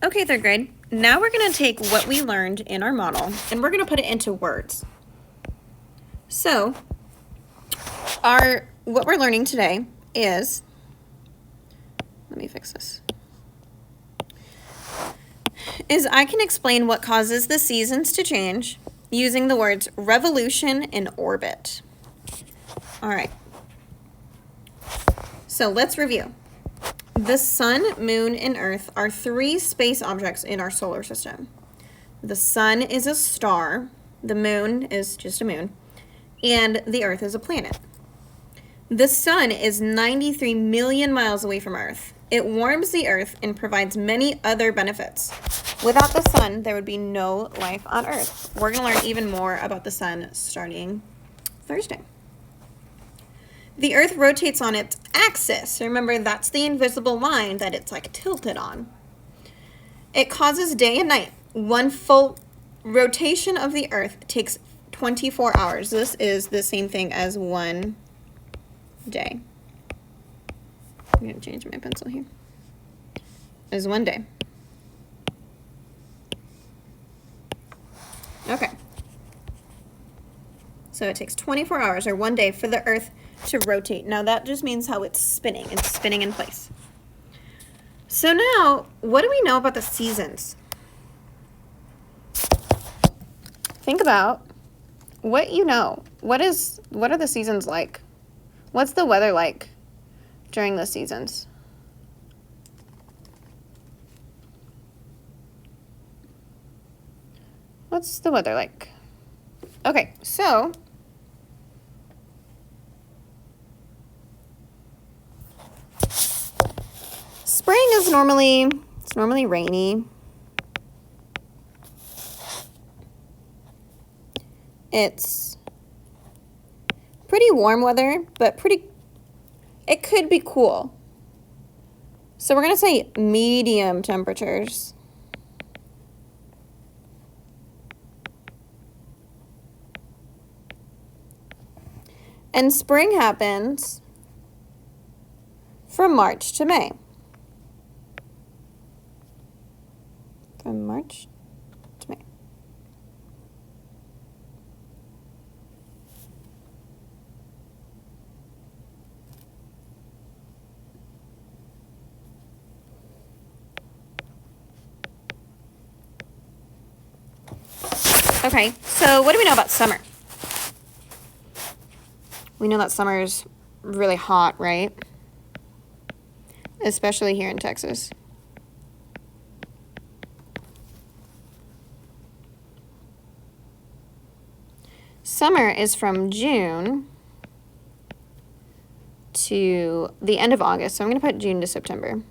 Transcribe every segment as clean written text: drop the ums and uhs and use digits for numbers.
Okay, third grade. Now we're going to take what we learned in our model and we're going to put it into words. So, what we're learning today is, let me fix this, is I can explain what causes the seasons to change using the words revolution and orbit. All right. So let's review. The sun, moon, and earth are three space objects in our solar system. The sun is a star, the moon is just a moon, and the earth is a planet. The sun is 93 million miles away from Earth. It warms the earth and provides many other benefits. Without the sun, there would be no life on Earth. We're going to learn even more about the sun starting Thursday. The earth rotates on its axis. Remember, that's the invisible line that it's like tilted on. It causes day and night. One full rotation of the earth takes 24 hours. This is the same thing as one day. I'm going to change my pencil here. Is one day. Okay. So it takes 24 hours or one day for the earth to rotate. Now that just means how it's spinning. It's spinning in place. So now, what do we know about the seasons? Think about what you know. What are the seasons like? What's the weather like during the seasons? What's the weather like? Okay, so spring is normally rainy. It's pretty warm weather, but it could be cool. So we're going to say medium temperatures. And spring happens from March to May. From March to May. Okay, so what do we know about summer? We know that summer is really hot, right? Especially here in Texas. Summer is from June to the end of August, so I'm going to put June to September.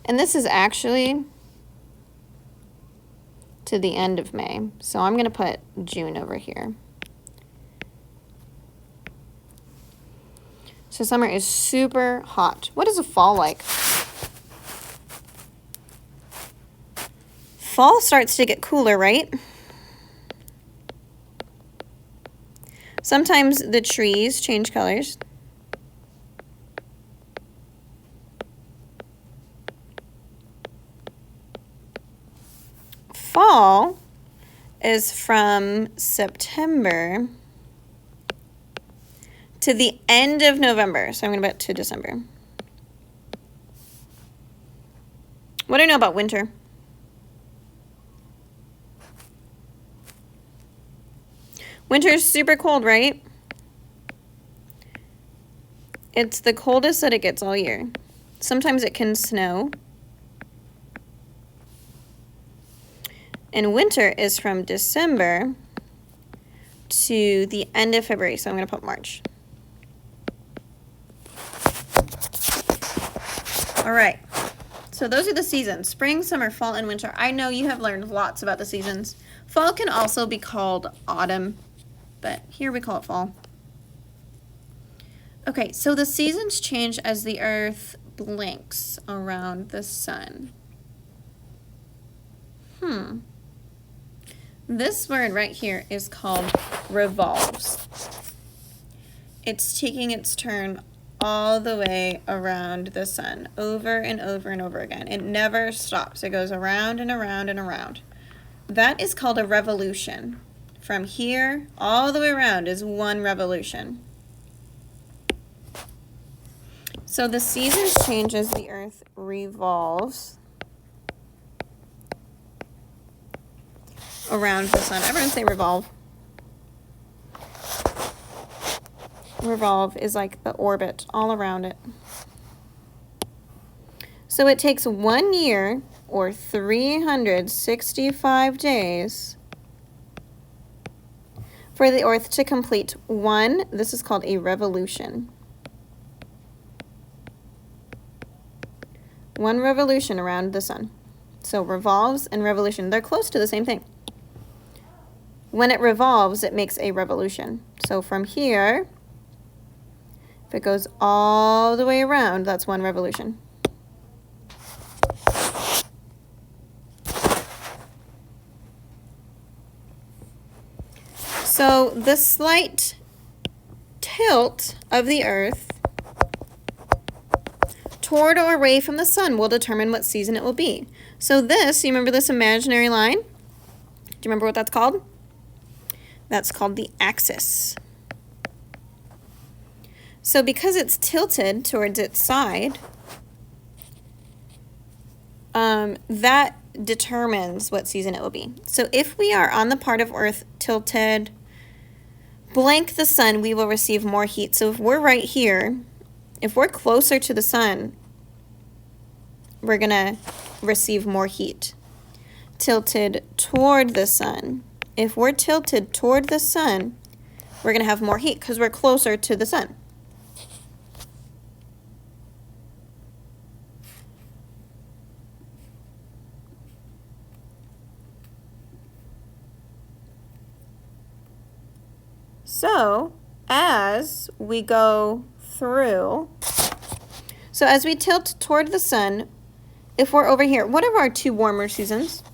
And this is actually to the end of May, so I'm going to put June over here. So summer is super hot. What is a fall like? Fall starts to get cooler, right? Sometimes the trees change colors. Fall is from September to the end of November. So I'm going to put to December. What do I know about winter? Winter is super cold, right? It's the coldest that it gets all year. Sometimes it can snow. And winter is from December to the end of February, so I'm going to put March. All right, so those are the seasons: spring, summer, fall, and winter. I know you have learned lots about the seasons. Fall can also be called autumn, but here we call it fall. Okay, so the seasons change as the earth blinks around the sun. This word right here is called revolves. It's taking its turn all the way around the sun, over and over and over again. It never stops. It goes around and around and around. That is called a revolution. From here all the way around is one revolution. So the seasons change as the earth revolves around the sun. Everyone say revolve. Revolve is like the orbit all around it. So it takes 1 year or 365 days for the earth to complete one, this is called a revolution. One revolution around the sun. So revolves and revolution, they're close to the same thing. When it revolves, it makes a revolution. So from here, if it goes all the way around, that's one revolution. So the slight tilt of the earth toward or away from the sun will determine what season it will be. So this, you remember this imaginary line? Do you remember what that's called? That's called the axis. So because it's tilted towards its side, that determines what season it will be. So if we are on the part of Earth tilted blank the sun, we will receive more heat. So if we're right here, if we're closer to the sun, we're going to receive more heat. Tilted toward the sun. If we're tilted toward the sun, we're going to have more heat because we're closer to the sun. So as we go through, so as we tilt toward the sun, if we're over here, what are our two warmer seasons?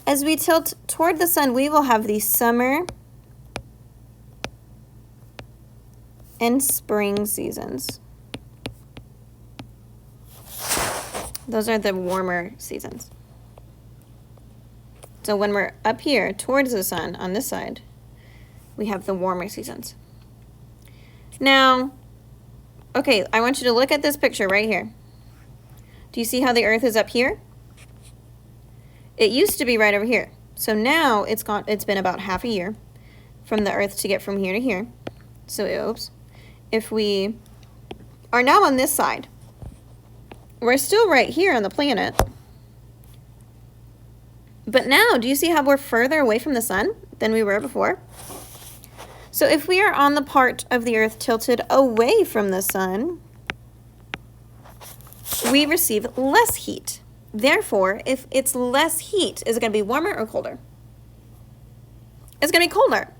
As we tilt toward the sun, we will have the summer and spring seasons. Those are the warmer seasons. So when we're up here towards the sun on this side, we have the warmer seasons. Now, okay, I want you to look at this picture right here. Do you see how the earth is up here? It used to be right over here. So now it's been about half a year from the earth to get from here to here. So oops. If we are now on this side, we're still right here on the planet. But now, do you see how we're further away from the sun than we were before? So if we are on the part of the earth tilted away from the sun, we receive less heat. Therefore, if it's less heat, is it going to be warmer or colder? It's going to be colder.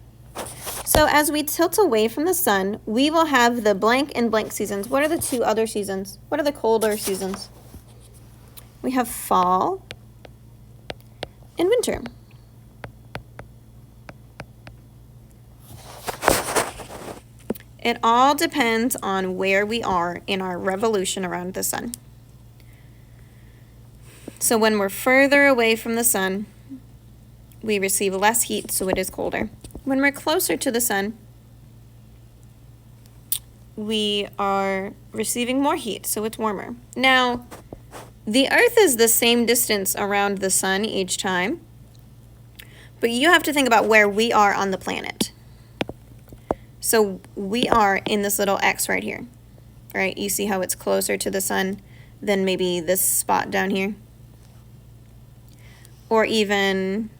So as we tilt away from the sun, we will have the blank and blank seasons. What are the two other seasons? What are the colder seasons? We have fall and winter. It all depends on where we are in our revolution around the sun. So when we're further away from the sun, we receive less heat, so it is colder. When we're closer to the sun, we are receiving more heat, so it's warmer. Now, the earth is the same distance around the sun each time, but you have to think about where we are on the planet. So we are in this little X right here, right? You see how it's closer to the sun than maybe this spot down here? Or even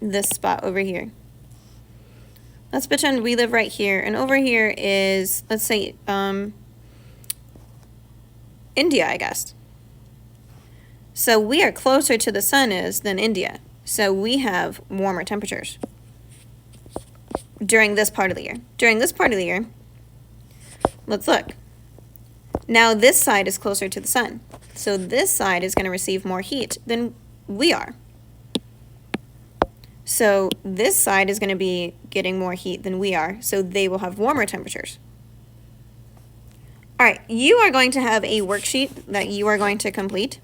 this spot over here. Let's pretend we live right here, and over here is, let's say, India, I guess. So we are closer to the sun than India. So we have warmer temperatures during this part of the year. During this part of the year, let's look. Now this side is closer to the sun. So this side is going to receive more heat than we are. So this side is going to be getting more heat than we are. So they will have warmer temperatures. All right, you are going to have a worksheet that you are going to complete.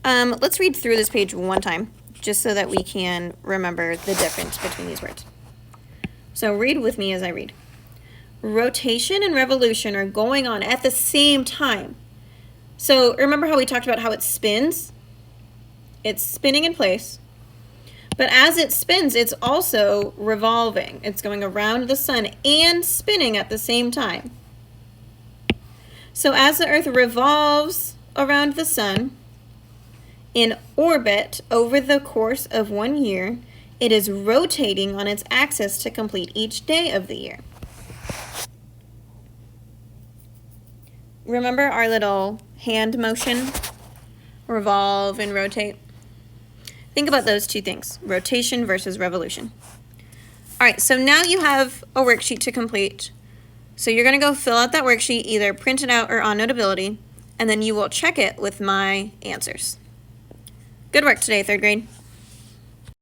Let's read through this page one time, just so that we can remember the difference between these words. So read with me as I read. Rotation and revolution are going on at the same time. So remember how we talked about how it spins? It's spinning in place. But as it spins, it's also revolving. It's going around the sun and spinning at the same time. So as the Earth revolves around the sun in orbit over the course of 1 year, it is rotating on its axis to complete each day of the year. Remember our little hand motion? Revolve and rotate. Think about those two things, rotation versus revolution. All right, so now you have a worksheet to complete. So you're going to go fill out that worksheet, either print it out or on Notability, and then you will check it with my answers. Good work today, third grade.